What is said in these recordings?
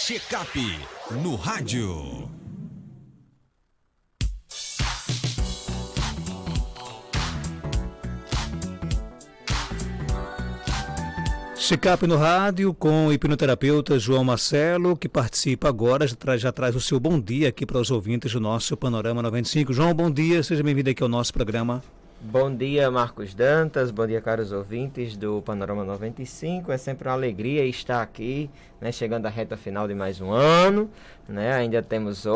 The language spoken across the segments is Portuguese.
Checkup no rádio. Checkup no rádio com o hipnoterapeuta João Marcelo, que participa agora, já traz o seu bom dia aqui para os ouvintes do nosso Panorama 95. João, bom dia, seja bem-vindo aqui ao nosso programa. Bom dia, Marcos Dantas, bom dia, caros ouvintes do Panorama 95. É sempre uma alegria estar aqui, né, chegando à reta final de mais um ano, né? Ainda temos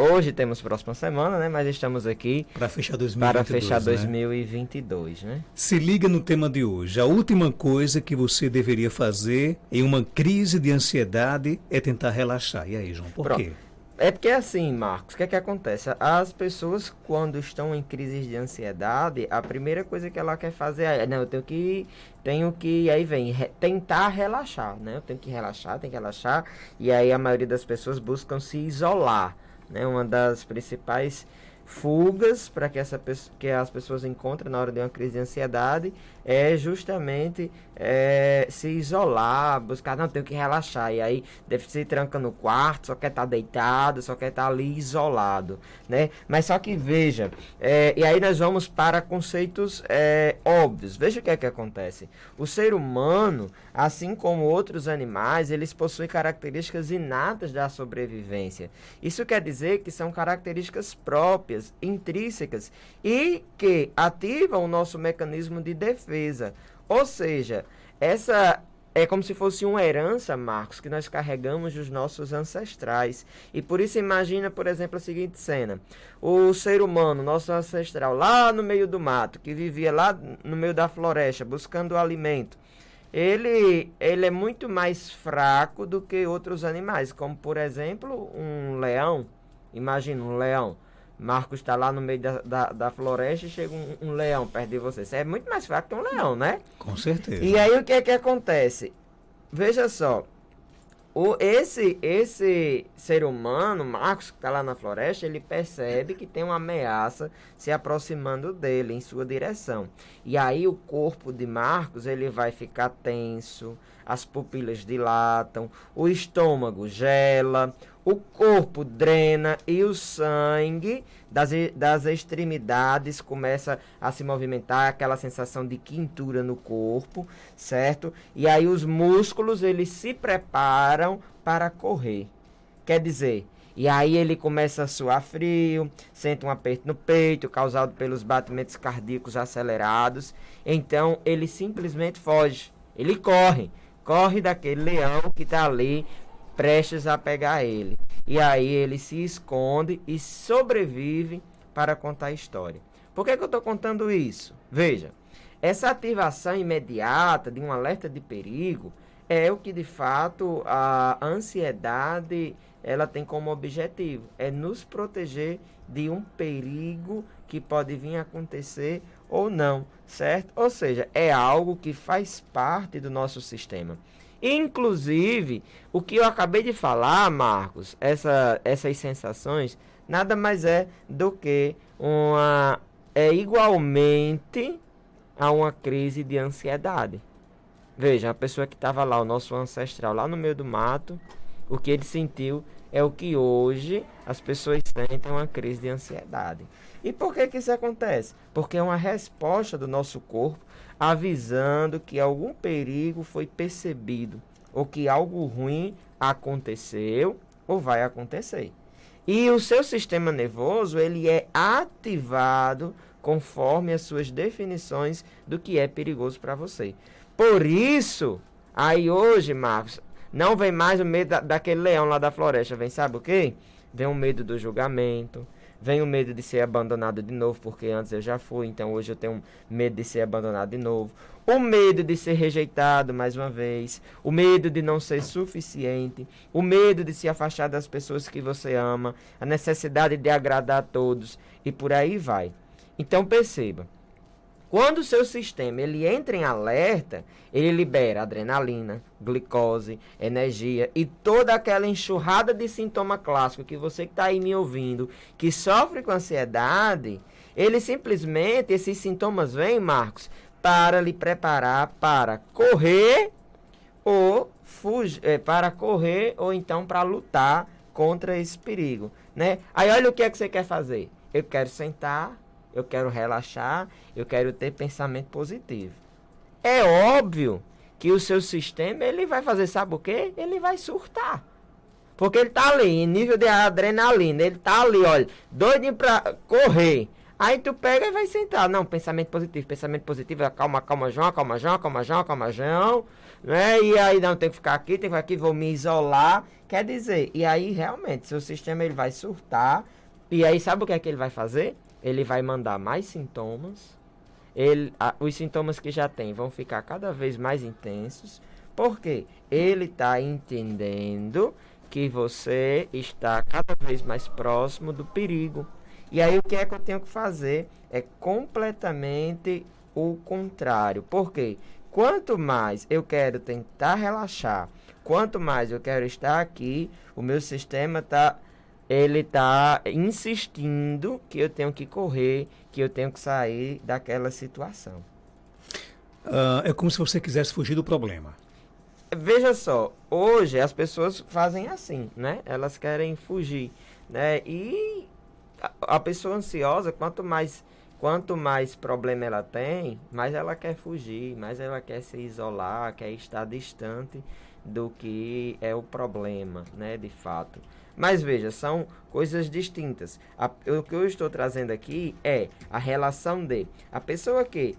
próxima semana, né, mas estamos aqui para fechar 2022, né? Se liga no tema de hoje. A última coisa que você deveria fazer em uma crise de ansiedade é tentar relaxar. E aí, João, por quê? É porque assim, Marcos, o que é que acontece? As pessoas, quando estão em crises de ansiedade, a primeira coisa que ela quer fazer é, não, eu tenho que, aí vem, tentar relaxar, né? Eu tenho que relaxar, e aí a maioria das pessoas buscam se isolar, né? Uma das principais fugas para que as pessoas encontram na hora de uma crise de ansiedade é justamente se isolar, buscar, não, tenho que relaxar, e aí deve se tranca no quarto, só quer estar deitado, só quer estar ali isolado, né? Mas só que veja, e aí nós vamos para conceitos óbvios. Veja o que é que acontece. O ser humano, assim como outros animais, eles possuem características inatas da sobrevivência. Isso quer dizer que são características próprias, intrínsecas, e que ativam o nosso mecanismo de defesa. Ou seja, essa é como se fosse uma herança, Marcos, que nós carregamos dos nossos ancestrais. E por isso imagina, por exemplo, a seguinte cena. O ser humano, nosso ancestral, lá no meio do mato, que vivia lá no meio da floresta, buscando alimento, ele é muito mais fraco do que outros animais, como por exemplo um leão. Imagina um leão. Marcos está lá no meio da floresta e chega um leão perto de você. Você é muito mais fraco que um leão, né? Com certeza. E aí o que é que acontece? Veja só. Esse ser humano, Marcos, que está lá na floresta, ele percebe que tem uma ameaça se aproximando dele, em sua direção. E aí o corpo de Marcos, ele vai ficar tenso, as pupilas dilatam, o estômago gela, o corpo drena e o sangue das extremidades começa a se movimentar, aquela sensação de quentura no corpo, certo? E aí os músculos, eles se preparam para correr. Quer dizer, e aí ele começa a suar frio, sente um aperto no peito, causado pelos batimentos cardíacos acelerados. Então ele simplesmente foge, ele corre daquele leão que está ali prestes a pegar ele. E aí ele se esconde e sobrevive para contar a história. Por que eu estou contando isso? Veja, essa ativação imediata de um alerta de perigo é o que de fato a ansiedade ela tem como objetivo. É nos proteger de um perigo que pode vir a acontecer ou não, certo? Ou seja, é algo que faz parte do nosso sistema. Inclusive, o que eu acabei de falar, Marcos, essas sensações, nada mais é do que igualmente a uma crise de ansiedade. Veja, a pessoa que estava lá, o nosso ancestral, lá no meio do mato, o que ele sentiu é o que hoje as pessoas sentem, uma crise de ansiedade. E por que isso acontece? Porque é uma resposta do nosso corpo avisando que algum perigo foi percebido, ou que algo ruim aconteceu ou vai acontecer. E o seu sistema nervoso, ele é ativado conforme as suas definições do que é perigoso para você. Por isso, aí hoje, Marcos, não vem mais o medo daquele leão lá da floresta, vem sabe o quê? Vem o medo do julgamento, vem o medo de ser abandonado de novo, porque antes eu já fui, então hoje eu tenho medo de ser abandonado de novo. O medo de ser rejeitado mais uma vez, o medo de não ser suficiente, o medo de se afastar das pessoas que você ama, a necessidade de agradar a todos e por aí vai. Então perceba, quando o seu sistema ele entra em alerta, ele libera adrenalina, glicose, energia e toda aquela enxurrada de sintoma clássico que você que está aí me ouvindo, que sofre com ansiedade, ele simplesmente, esses sintomas vêm, Marcos, para lhe preparar para correr ou para correr ou então para lutar contra esse perigo, né? Aí olha o que é que você quer fazer. Eu quero sentar, eu quero relaxar, eu quero ter pensamento positivo. É óbvio que o seu sistema, ele vai fazer, sabe o quê? Ele vai surtar. Porque ele tá ali, em nível de adrenalina, ele tá ali, olha, doido pra correr. Aí tu pega e vai sentar. Não, pensamento positivo, calma, João, né? E aí não, tem que ficar aqui, vou me isolar. Quer dizer, e aí realmente, seu sistema ele vai surtar. E aí sabe o que é que ele vai fazer? Ele vai mandar mais sintomas. Os sintomas que já tem vão ficar cada vez mais intensos. Por quê? Ele está entendendo que você está cada vez mais próximo do perigo. E aí o que é que eu tenho que fazer? É completamente o contrário. Por quê? Quanto mais eu quero tentar relaxar, quanto mais eu quero estar aqui, o meu sistema ele está insistindo que eu tenho que correr, que eu tenho que sair daquela situação. É como se você quisesse fugir do problema. Veja só, hoje as pessoas fazem assim, né? Elas querem fugir, né? E a pessoa ansiosa, quanto mais problema ela tem, mais ela quer fugir, mais ela quer se isolar, quer estar distante do que é o problema, né? De fato. Mas veja, são coisas distintas. O que eu estou trazendo aqui é a relação de a pessoa que,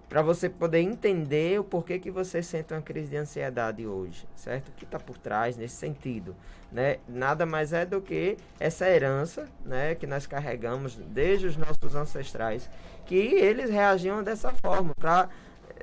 para você poder entender o porquê que você sente uma crise de ansiedade hoje, certo? O que está por trás nesse sentido, né? Nada mais é do que essa herança, né, que nós carregamos desde os nossos ancestrais, que eles reagiam dessa forma.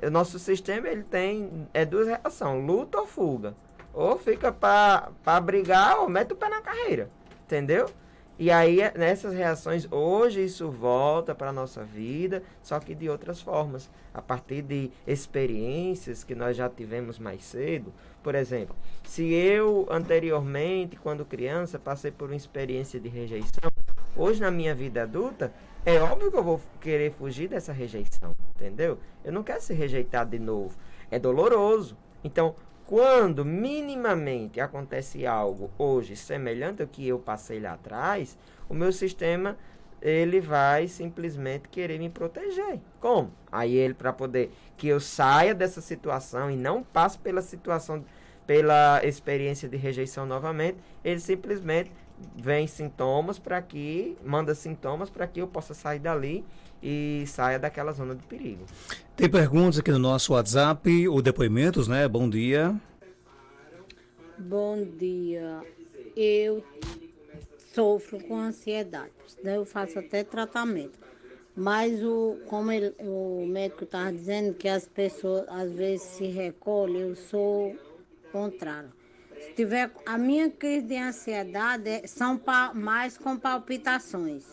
O nosso sistema ele tem duas reações, luta ou fuga. Ou fica para brigar ou mete o pé na carreira, entendeu? E aí, nessas reações, hoje isso volta para a nossa vida, só que de outras formas, a partir de experiências que nós já tivemos mais cedo. Por exemplo, se eu anteriormente, quando criança, passei por uma experiência de rejeição, hoje na minha vida adulta, é óbvio que eu vou querer fugir dessa rejeição, entendeu? Eu não quero ser rejeitado de novo, é doloroso. Então, quando minimamente acontece algo hoje semelhante ao que eu passei lá atrás, o meu sistema ele vai simplesmente querer me proteger. Como? Aí ele, para poder que eu saia dessa situação e não passe pela situação, pela experiência de rejeição novamente, ele simplesmente manda sintomas para que eu possa sair dali e saia daquela zona de perigo. Tem perguntas aqui no nosso WhatsApp, ou depoimentos, né? Bom dia. Bom dia. Eu sofro com ansiedade, né? Eu faço até tratamento. Mas o médico estava dizendo que as pessoas às vezes se recolhem, eu sou contrário. Se tiver a minha crise de ansiedade, são mais com palpitações.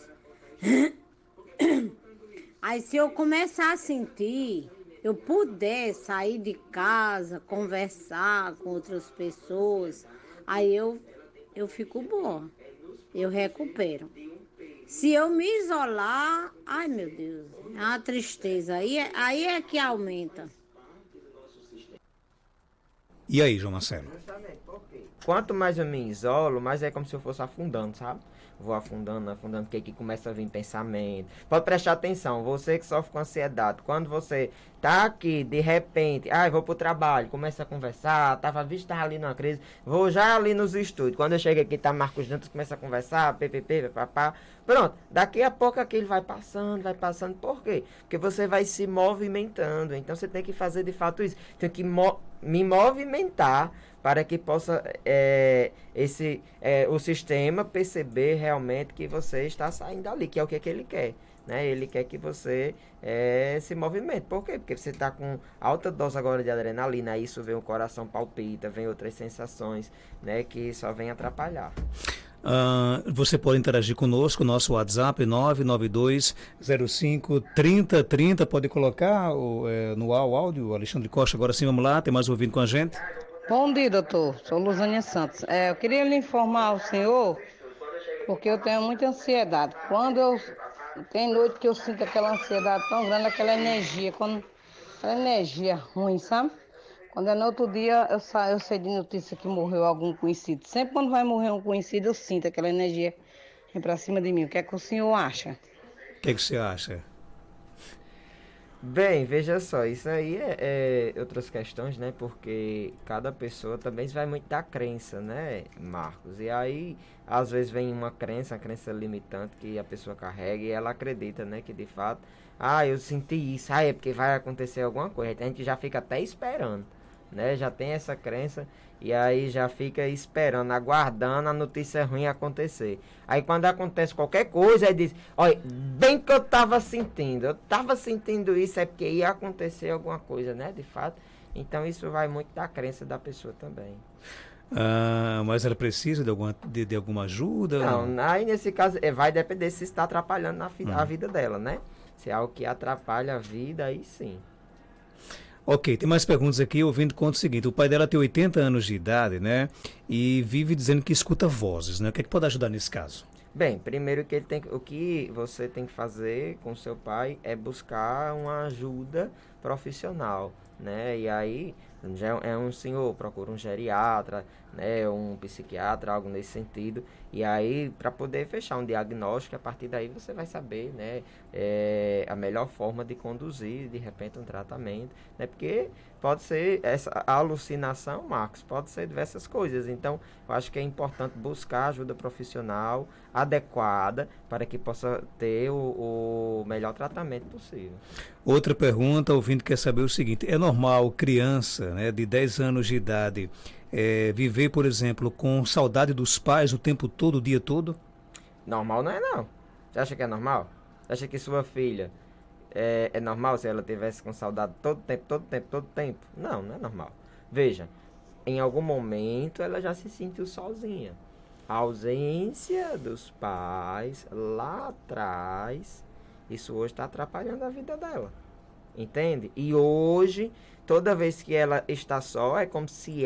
Aí se eu começar a sentir, eu puder sair de casa, conversar com outras pessoas, aí eu fico boa, eu recupero. Se eu me isolar, ai meu Deus, é uma tristeza, aí é que aumenta. E aí, João Marcelo? Quanto mais eu me isolo, mais é como se eu fosse afundando, sabe? Vou afundando, porque aqui começa a vir pensamento. Pode prestar atenção, você que sofre com ansiedade, quando você tá aqui, de repente, vou pro trabalho, começa a conversar, tava ali numa crise, vou já ali nos estúdios, quando eu chego aqui, tá Marcos Dantas, começa a conversar, papá, pronto, daqui a pouco aquilo vai passando, por quê? Porque você vai se movimentando, então você tem que fazer de fato isso, tem que me movimentar para que possa o sistema perceber realmente que você está saindo dali, que é o que ele quer, né? Ele quer que você se movimente. Por quê? Porque você está com alta dose agora de adrenalina, isso vem o coração palpita, vem outras sensações, né, que só vem atrapalhar. Você pode interagir conosco, nosso WhatsApp 992053030, pode colocar no áudio, Alexandre Costa, agora sim, vamos lá, tem mais ouvindo com a gente. Bom dia, doutor, sou Luzânia Santos. Eu queria lhe informar ao senhor, porque eu tenho muita ansiedade. Tem noite que eu sinto aquela ansiedade tão grande, aquela energia ruim, sabe? Quando é no outro dia, eu sei de notícia que morreu algum conhecido. Sempre quando vai morrer um conhecido, eu sinto aquela energia vem pra cima de mim. O que é que o senhor acha? O que você acha? Bem, veja só, isso aí é outras questões, né? Porque cada pessoa também vai muito da crença, né, Marcos? E aí, às vezes vem uma crença limitante que a pessoa carrega e ela acredita, né, que de fato, eu senti isso, é porque vai acontecer alguma coisa. A gente já fica até esperando, né? Já tem essa crença e aí já fica esperando, aguardando a notícia ruim acontecer. Aí quando acontece qualquer coisa, aí diz, olha, bem que eu tava sentindo isso, é porque ia acontecer alguma coisa, né, de fato. Então isso vai muito da crença da pessoa também. Mas ela precisa de alguma ajuda? Não, aí nesse caso vai depender se está atrapalhando a vida dela, né? Se é algo que atrapalha a vida, aí sim. Ok, tem mais perguntas aqui. Ouvindo conta o seguinte: o pai dela tem 80 anos de idade, né? E vive dizendo que escuta vozes, né? O que é que pode ajudar nesse caso? Bem, primeiro que o que você tem que fazer com seu pai é buscar uma ajuda profissional, né? E aí já é um senhor, procura um geriatra, né? Um psiquiatra, algo nesse sentido. E aí, para poder fechar um diagnóstico, a partir daí você vai saber, né? A melhor forma de conduzir, de repente, um tratamento, né? Porque pode ser essa alucinação, Marcos, pode ser diversas coisas. Então, eu acho que é importante buscar ajuda profissional adequada para que possa ter o melhor tratamento possível. Outra pergunta, o ouvinte quer saber o seguinte: é normal criança, né, de 10 anos de idade viver, por exemplo, com saudade dos pais o tempo todo, o dia todo? Normal não é, não. Você acha que é normal? Você acha que sua filha é normal se ela tivesse com saudade todo tempo? Não, não é normal. Veja, em algum momento ela já se sentiu sozinha. A ausência dos pais lá atrás, isso hoje está atrapalhando a vida dela. Entende? E hoje, toda vez que ela está só, é como se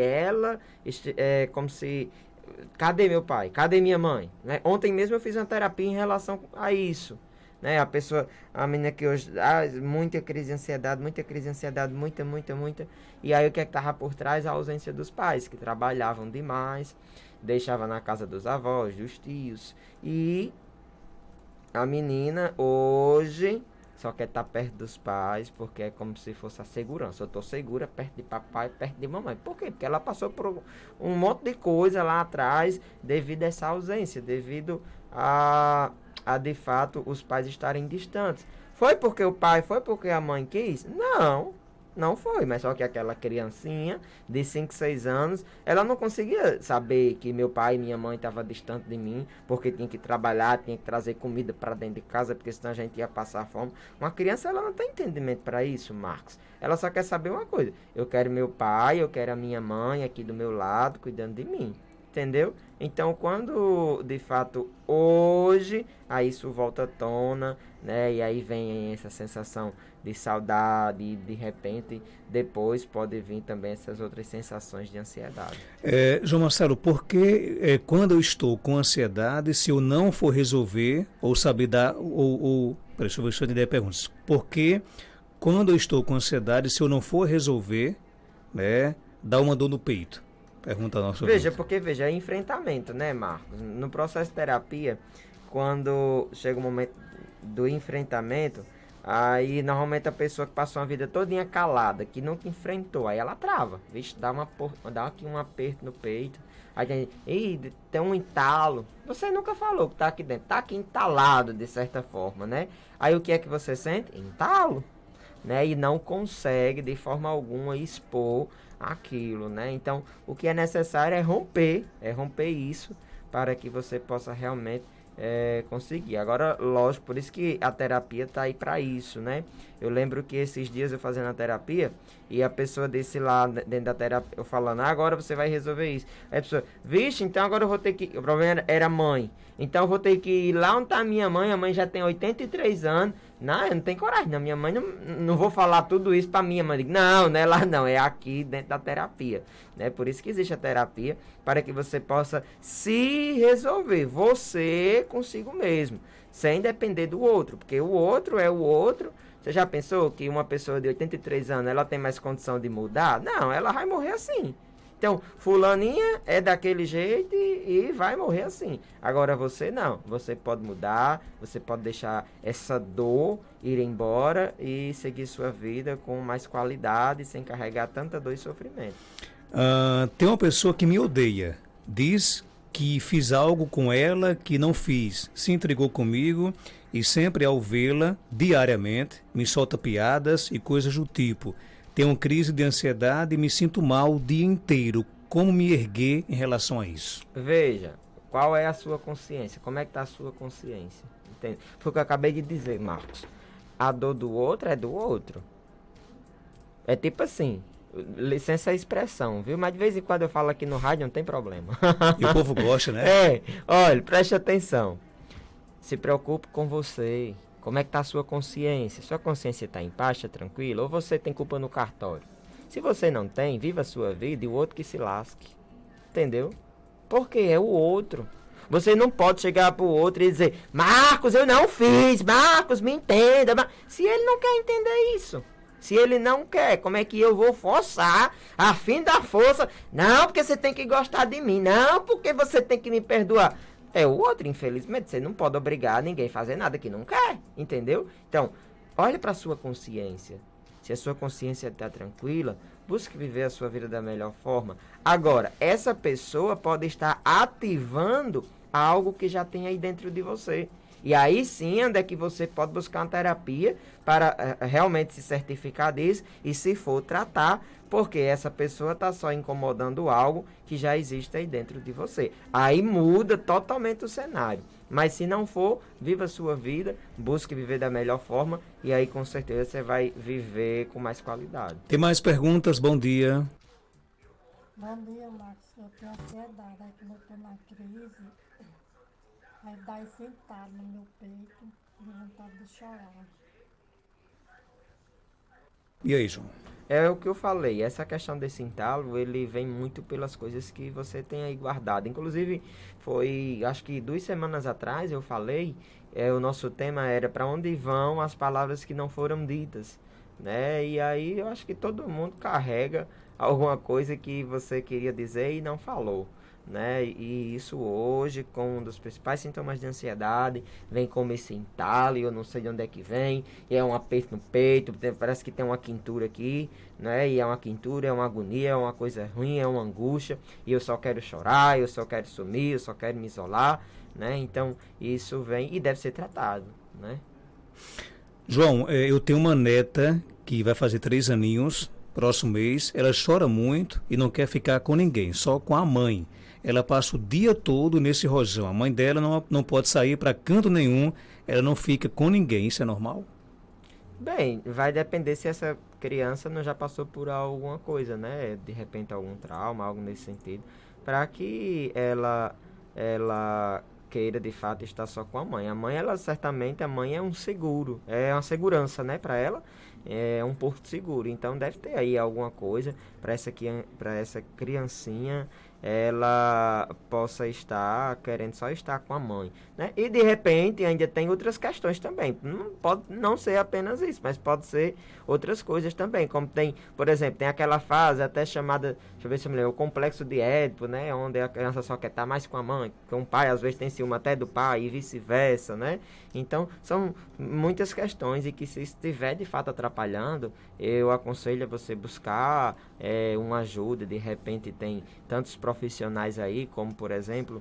cadê meu pai? Cadê minha mãe? Né? Ontem mesmo eu fiz uma terapia em relação a isso. Né? A menina que hoje, muita crise de ansiedade, muita. E aí o que é que estava por trás? A ausência dos pais, que trabalhavam demais, deixava na casa dos avós, dos tios. E a menina hoje só quer estar perto dos pais, porque é como se fosse a segurança. Eu estou segura perto de papai, perto de mamãe. Por quê? Porque ela passou por um monte de coisa lá atrás devido a essa ausência, devido a de fato os pais estarem distantes. Foi porque o pai, foi porque a mãe quis? Não foi, mas só que aquela criancinha de 5, 6 anos, ela não conseguia saber que meu pai e minha mãe estavam distantes de mim, porque tinha que trabalhar, tinha que trazer comida para dentro de casa, porque senão a gente ia passar fome. Uma criança, ela não tem entendimento para isso, Marcos. Ela só quer saber uma coisa: eu quero meu pai, eu quero a minha mãe aqui do meu lado, cuidando de mim. Entendeu? Então, quando, de fato, hoje, aí isso volta à tona, né? E aí vem essa sensação de saudade e, de repente, depois pode vir também essas outras sensações de ansiedade. João Marcelo, por que quando eu estou com ansiedade, se eu não for resolver, ou saber dar, deixa eu entender a pergunta. Por que quando eu estou com ansiedade, se eu não for resolver, né, dá uma dor no peito? Pergunta a nossa Veja, porque é enfrentamento, né, Marcos? No processo de terapia, quando chega o momento do enfrentamento, aí normalmente a pessoa que passou uma vida todinha calada, que nunca enfrentou, aí ela trava, vixe, dá aqui um aperto no peito, aí tem um entalo. Você nunca falou que tá aqui dentro, tá aqui entalado de certa forma, né? Aí o que é que você sente? Entalo, né? E não consegue de forma alguma expor aquilo, né? Então, o que é necessário é romper isso para que você possa realmente conseguir. Agora, lógico, por isso que a terapia tá aí para isso, né? Eu lembro que esses dias eu fazendo a terapia e a pessoa desse lá dentro da terapia, eu falando, agora você vai resolver isso. Aí a pessoa, vixe, então agora eu vou ter que... O problema era a mãe. Então eu vou ter que ir lá onde tá a mãe já tem 83 anos. Não, eu não tenho coragem, não. Minha mãe não vou falar tudo isso pra minha mãe. Não é lá não, é aqui dentro da terapia. Né? Por isso que existe a terapia, para que você possa se resolver, você consigo mesmo, sem depender do outro, porque o outro é o outro, Você já pensou que uma pessoa de 83 anos, ela tem mais condição de mudar? Não, ela vai morrer assim. Então, fulaninha é daquele jeito e vai morrer assim. Agora você não. Você pode mudar, você pode deixar essa dor ir embora e seguir sua vida com mais qualidade, sem carregar tanta dor e sofrimento. Tem uma pessoa que me odeia. Diz que fiz algo com ela que não fiz. Se intrigou comigo e sempre ao vê-la, diariamente, me solta piadas e coisas do tipo. Tenho crise de ansiedade e me sinto mal o dia inteiro. Como me erguer em relação a isso? Veja, qual é a sua consciência? Como é que está a sua consciência? Entende? Foi o que eu acabei de dizer, Marcos. A dor do outro é do outro. É tipo assim, licença a expressão, viu? Mas de vez em quando eu falo aqui no rádio, não tem problema. E o povo gosta, né? Olha, preste atenção. Se preocupe com você. Como é que está a sua consciência? Sua consciência está em paz, está tranquila? Ou você tem culpa no cartório? Se você não tem, viva a sua vida e o outro que se lasque. Entendeu? Porque é o outro. Você não pode chegar para o outro e dizer, Marcos, eu não fiz, Marcos, me entenda. Se ele não quer entender isso. Se ele não quer, como é que eu vou forçar a fim da força? Não, porque você tem que gostar de mim. Não, porque você tem que me perdoar. É o outro, infelizmente. Você não pode obrigar ninguém a fazer nada que não quer, entendeu? Então, olhe para a sua consciência. Se a sua consciência está tranquila, busque viver a sua vida da melhor forma. Agora, essa pessoa pode estar ativando algo que já tem aí dentro de você. E aí sim, onde é que você pode buscar uma terapia para realmente se certificar disso e, se for, tratar, porque essa pessoa está só incomodando algo que já existe aí dentro de você. Aí muda totalmente o cenário. Mas se não for, viva a sua vida, busque viver da melhor forma e aí com certeza você vai viver com mais qualidade. Tem mais perguntas? Bom dia. Bom dia, Marcos. Eu tenho ansiedade, aí quando eu estou na crise, aí dá esse entalo no meu peito, de vontade de chorar. E aí, João? É o que eu falei, essa questão desse entalo, ele vem muito pelas coisas que você tem aí guardado. Inclusive, foi, acho que 2 semanas atrás eu falei, o nosso tema era para onde vão as palavras que não foram ditas, né? E aí eu acho que todo mundo carrega alguma coisa que você queria dizer e não falou, né? E isso hoje, com um dos principais sintomas de ansiedade, vem como esse entalo, eu não sei de onde é que vem, e é um aperto no peito, parece que tem uma quintura aqui, né? E é uma quintura, é uma agonia, é uma coisa ruim, é uma angústia, e eu só quero chorar, eu só quero sumir, eu só quero me isolar, né? Então, isso vem e deve ser tratado, né? João, eu tenho uma neta que vai fazer 3 aninhos, próximo mês. Ela chora muito e não quer ficar com ninguém, só com a mãe. Ela passa o dia todo nesse rojão. A mãe dela não pode sair para canto nenhum, ela não fica com ninguém. Isso é normal? Bem, vai depender se essa criança não já passou por alguma coisa, né? De repente algum trauma, algo nesse sentido, para que ela queira de fato estar só com a mãe. A mãe, certamente, a mãe é um seguro, é uma segurança, né, para ela, é um porto seguro. Então deve ter aí alguma coisa para essa criancinha, ela possa estar querendo só estar com a mãe, né? E de repente ainda tem outras questões também. Não pode não ser apenas isso, mas pode ser outras coisas também, como tem, por exemplo, tem aquela fase até chamada, deixa eu ver se eu me lembro, o complexo de Édipo, né? Onde a criança só quer estar mais com a mãe, com o pai, às vezes tem ciúme até do pai e vice-versa, né? Então, são muitas questões e que, se estiver de fato atrapalhando, eu aconselho a você buscar uma ajuda. De repente tem tantos profissionais aí, como por exemplo,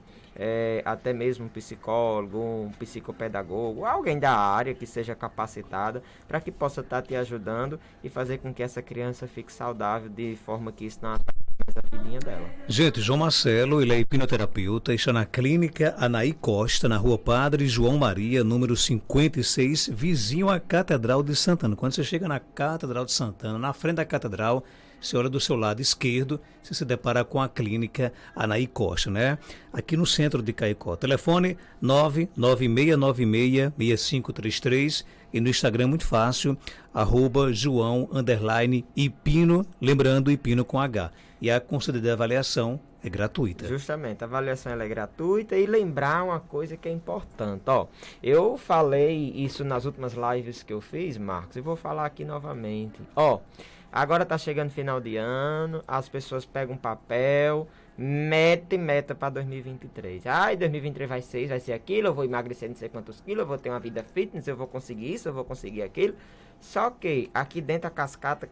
até mesmo um psicólogo, um psicopedagogo, alguém da área que seja capacitada para que possa estar te ajudando e fazer com que essa criança fique saudável, de forma que isso não atrapalhe mais a vidinha dela. Gente, João Marcelo, ele é hipnoterapeuta, está na clínica Anaí Costa, na rua Padre João Maria, número 56, vizinho à Catedral de Santana. Quando você chega na Catedral de Santana, na frente da Catedral, você olha do seu lado esquerdo, você se depara com a clínica Anaí Costa, né? Aqui no centro de Caicó. Telefone 996966533 e no Instagram muito fácil, @João_Ipino, lembrando Ipino com H. E a conselho de avaliação É gratuita. Justamente, a avaliação ela é gratuita e lembrar uma coisa que é importante. Ó, eu falei isso nas últimas lives que eu fiz, Marcos, e vou falar aqui novamente. Ó, agora tá chegando final de ano, as pessoas pegam um papel, meta para 2023. Ai, 2023 vai ser isso, vai ser aquilo, eu vou emagrecer não sei quantos quilos, eu vou ter uma vida fitness, eu vou conseguir isso, eu vou conseguir aquilo. Só que aqui dentro da cascata,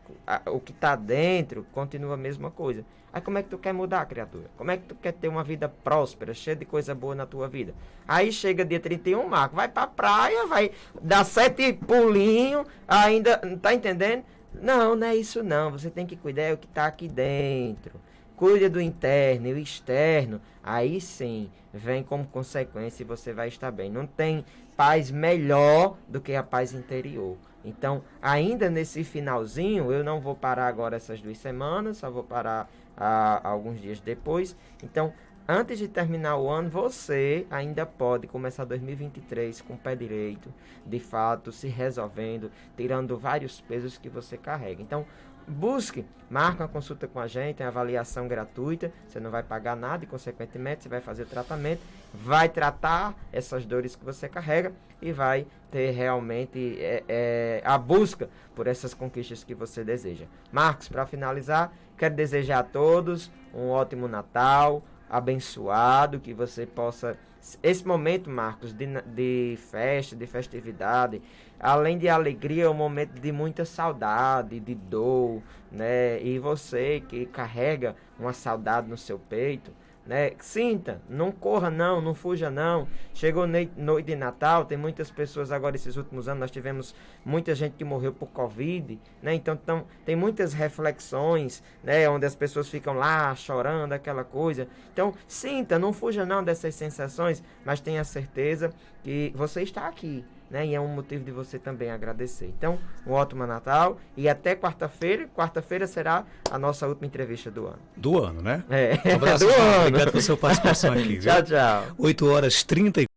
o que tá dentro continua a mesma coisa. Aí como é que tu quer mudar, criatura? Como é que tu quer ter uma vida próspera, cheia de coisa boa na tua vida? Aí chega dia 31, Marco, vai pra praia, vai dar 7 pulinhos, ainda, tá entendendo? Não, não é isso não, você tem que cuidar é o que tá aqui dentro. Cuida do interno e o externo, aí sim, vem como consequência e você vai estar bem. Não tem paz melhor do que a paz interior. Então, ainda nesse finalzinho, eu não vou parar agora essas 2 semanas, só vou parar alguns dias depois. Então, antes de terminar o ano, você ainda pode começar 2023 com o pé direito, de fato, se resolvendo, tirando vários pesos que você carrega. Então, busque, marque uma consulta com a gente, tem avaliação gratuita, você não vai pagar nada e, consequentemente, você vai fazer o tratamento, vai tratar essas dores que você carrega e vai ter realmente a busca por essas conquistas que você deseja. Marcos, para finalizar, quero desejar a todos um ótimo Natal, abençoado, que você possa... Esse momento, Marcos, de festa, de festividade, além de alegria, é um momento de muita saudade, de dor, né? E você que carrega uma saudade no seu peito, né? Sinta, não corra não, não fuja não. Chegou noite de Natal, tem muitas pessoas agora, esses últimos anos, nós tivemos muita gente que morreu por Covid, né? Então tem muitas reflexões, né? Onde as pessoas ficam lá chorando, aquela coisa. Então, sinta, não fuja não dessas sensações, mas tenha certeza que você está aqui, né? E é um motivo de você também agradecer. Então, um ótimo Natal e até quarta-feira. Quarta-feira será a nossa última entrevista do ano. Do ano, né? É, Um abraço, do ano. Obrigado pela sua participação aqui. Viu? Tchau, tchau. 8h30